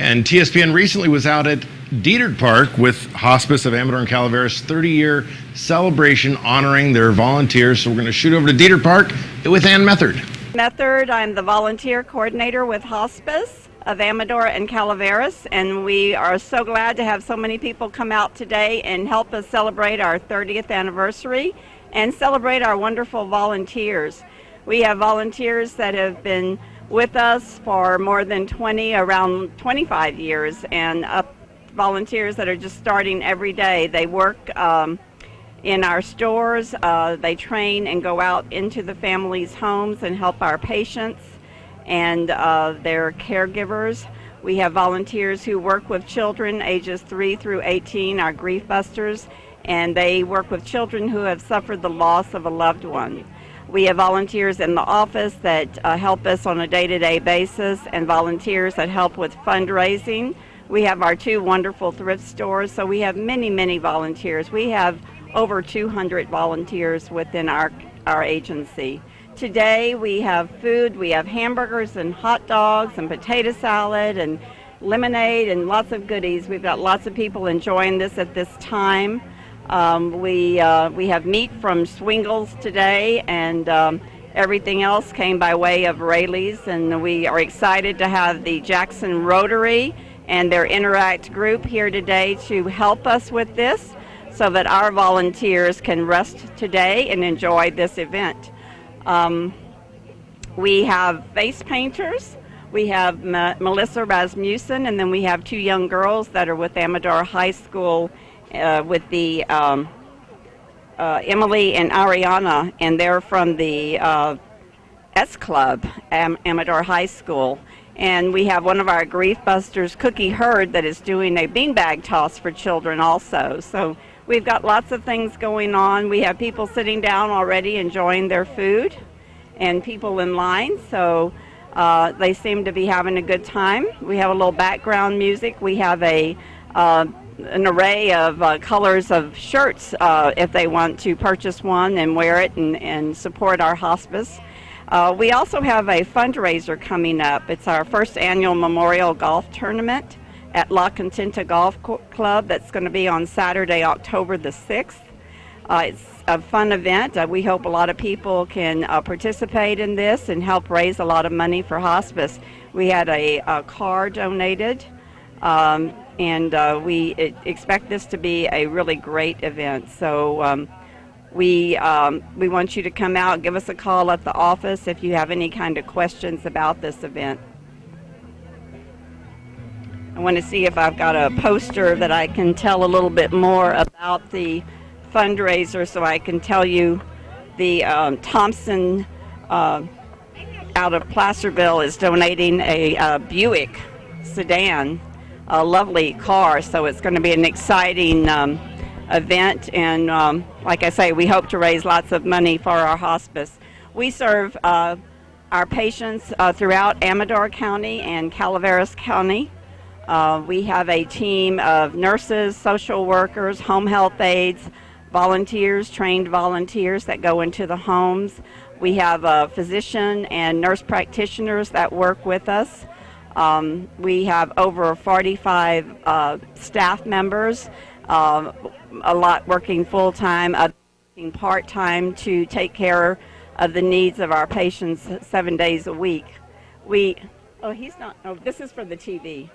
And TSPN recently was out at Dietert Park with Hospice of Amador and Calaveras' 30-year celebration honoring their volunteers. So we're going to shoot over to Dietert Park with Ann Method. I'm the volunteer coordinator with Hospice of Amador and Calaveras, and we are so glad to have so many people come out today and help us celebrate our 30th anniversary and celebrate our wonderful volunteers. We have volunteers that have been with us for more than around 25 years, and volunteers that are just starting every day. They work in our stores, they train and go out into the families' homes and help our patients and their caregivers. We have volunteers who work with children ages 3 through 18, our grief busters, and they work with children who have suffered the loss of a loved one. We have volunteers in the office that help us on a day-to-day basis, and volunteers that help with fundraising. We have our 2 wonderful thrift stores, so we have many, many volunteers. We have over 200 volunteers within our agency. Today we have food. We have hamburgers and hot dogs and potato salad and lemonade and lots of goodies. We've got lots of people enjoying this at this time. We have meat from Swingles today, and everything else came by way of Rayleigh's, and we are excited to have the Jackson Rotary and their Interact group here today to help us with this so that our volunteers can rest today and enjoy this event. We have face painters. We have Melissa Rasmussen, and then we have 2 young girls that are with Amador High School with the Emily and Ariana, and they're from the S Club, Amador High School. And we have one of our grief busters, Cookie Hurd, that is doing a beanbag toss for children also. So we've got lots of things going on. We have people sitting down already enjoying their food and people in line, so they seem to be having a good time. We have a little background music. We have an array of colors of shirts if they want to purchase one and wear it and support our hospice. We also have a fundraiser coming up. It's our first annual memorial golf tournament at La Contenta Golf Club. That's going to be on Saturday, October the 6th. It's a fun event. We hope a lot of people can participate in this and help raise a lot of money for hospice. We had a car donated, and we expect this to be a really great event. So we want you to come out, give us a call at the office if you have any kind of questions about this event. I want to see if I've got a poster that I can tell a little bit more about the fundraiser, so I can tell you the Thompson out of Placerville is donating a Buick sedan, a lovely car, so it's going to be an exciting event, and like I say, we hope to raise lots of money for our hospice. We serve our patients throughout Amador County and Calaveras County. We have a team of nurses, social workers, home health aides, volunteers, trained volunteers that go into the homes. We have a physician and nurse practitioners that work with us. We have over 45 staff members, a lot working full-time, working part-time to take care of the needs of our patients 7 days a week. This is for the TV.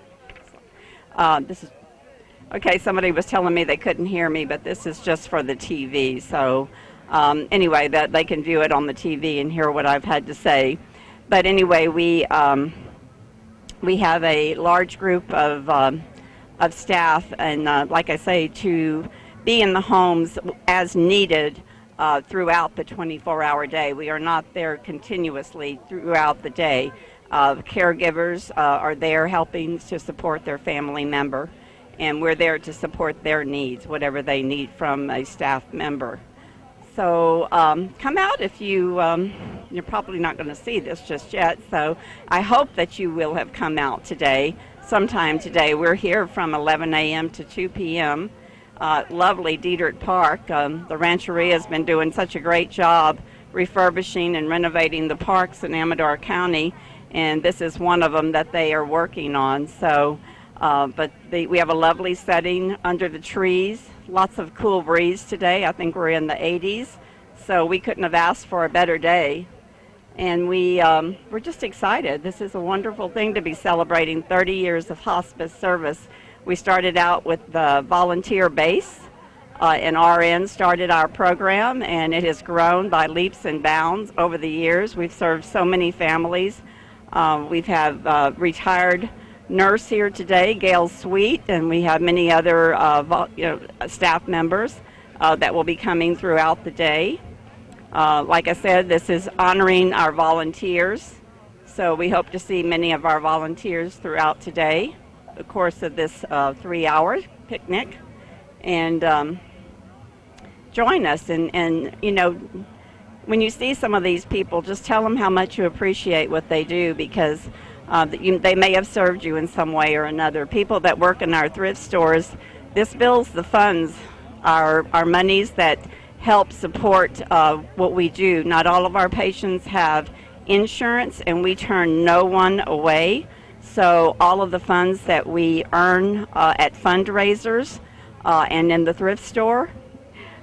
Okay, somebody was telling me they couldn't hear me, but this is just for the TV. So anyway, that they can view it on the TV and hear what I've had to say. But anyway, we have a large group of staff, and like I say, to be in the homes as needed throughout the 24-hour day. We are not there continuously throughout the day. Caregivers are there helping to support their family member, and we're there to support their needs, whatever they need from a staff member. So come out if you're probably not going to see this just yet, so I hope that you will have come out today, sometime today. We're here from 11 a.m. to 2 p.m. Lovely Dietert Park. The Rancheria has been doing such a great job refurbishing and renovating the parks in Amador County, and this is one of them that they are working on. So We have a lovely setting under the trees, lots of cool breeze today. I think we're in the 80s, so we couldn't have asked for a better day. And we're just excited. This is a wonderful thing to be celebrating 30 years of hospice service. We started out with the volunteer base, and RN started our program, and it has grown by leaps and bounds over the years. We've served so many families. We've had retired nurse here today, Gail Sweet, and we have many other staff members that will be coming throughout the day. Like I said, this is honoring our volunteers, so we hope to see many of our volunteers throughout today, the course of this 3-hour picnic, and join us. And you know, when you see some of these people, just tell them how much you appreciate what they do, because they may have served you in some way or another. People that work in our thrift stores, this builds the funds, our monies that help support what we do. Not all of our patients have insurance, and we turn no one away. So all of the funds that we earn at fundraisers and in the thrift store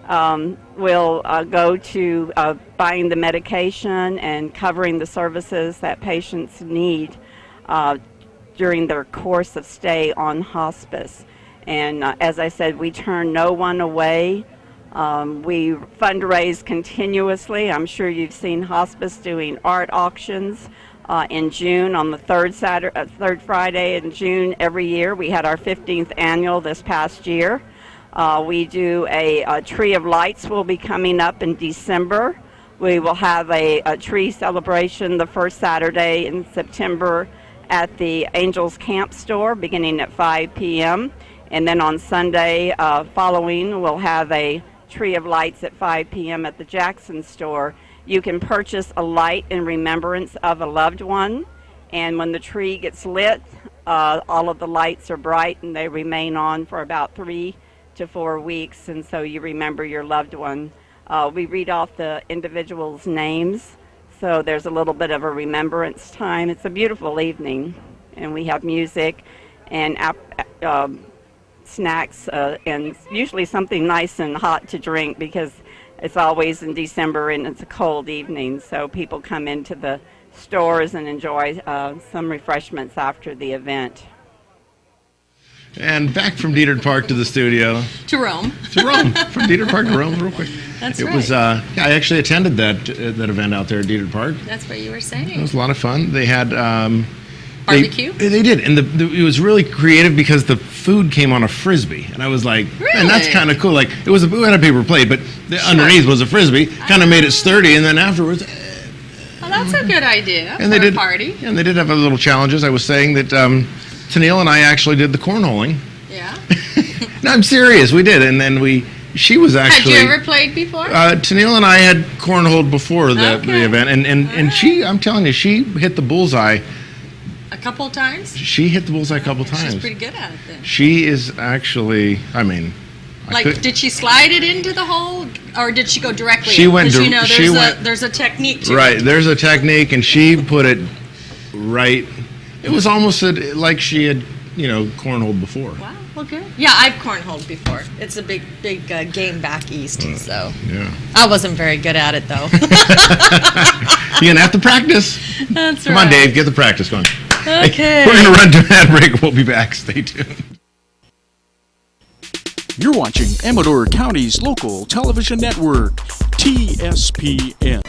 will go to buying the medication and covering the services that patients need during their course of stay on hospice. And as I said, we turn no one away. We fundraise continuously. I'm sure you've seen hospice doing art auctions in June on the third Friday in June every year. We had our 15th annual this past year. We do a Tree of Lights will be coming up in December. We will have a tree celebration the first Saturday in September at the Angels Camp store beginning at 5 p.m. And then on Sunday following, we'll have a Tree of Lights at 5 p.m. at the Jackson store. You can purchase a light in remembrance of a loved one, and when the tree gets lit, all of the lights are bright and they remain on for about 3 to 4 weeks, and so you remember your loved one. We read off the individuals' names, so there's a little bit of a remembrance time. It's a beautiful evening, and we have music and snacks and usually something nice and hot to drink, because it's always in December and it's a cold evening, so people come into the stores and enjoy some refreshments after the event. And back from Dieter Park to the studio. To Rome. From Dieter Park to Rome, real quick. That's it right. was, I actually attended that event out there at Dieter Park. That's what you were saying. It was a lot of fun. They had barbecue? They did, and it was really creative because the food came on a frisbee, and I was like, really? Man, that's kind of cool. Like, it had a paper plate, but underneath was a frisbee, kind of made it sturdy, and then afterwards. Well, that's a good idea and for they a party. And they did have a little challenges. I was saying that Tennille and I actually did the cornholing. Yeah. No, I'm serious. We did, and then she was actually. Had you ever played before? Tennille and I had cornholed before the event, and she, I'm telling you, she hit the bullseye. A couple times? She hit the bullseye a couple times. She's pretty good at it then. She is actually, I mean. Did she slide it into the hole, or did she go directly She in? went. There's a technique to it. Right, there's a technique, and she put it right. It was almost like she had, cornholed before. Wow, well, good. Yeah, I've cornholed before. It's a big game back east, so. Yeah. I wasn't very good at it, though. You're going to have to practice. That's Come right. on, Dave, get the practice going. Okay. We're going to run to an ad break. We'll be back. Stay tuned. You're watching Amador County's local television network, TSPN.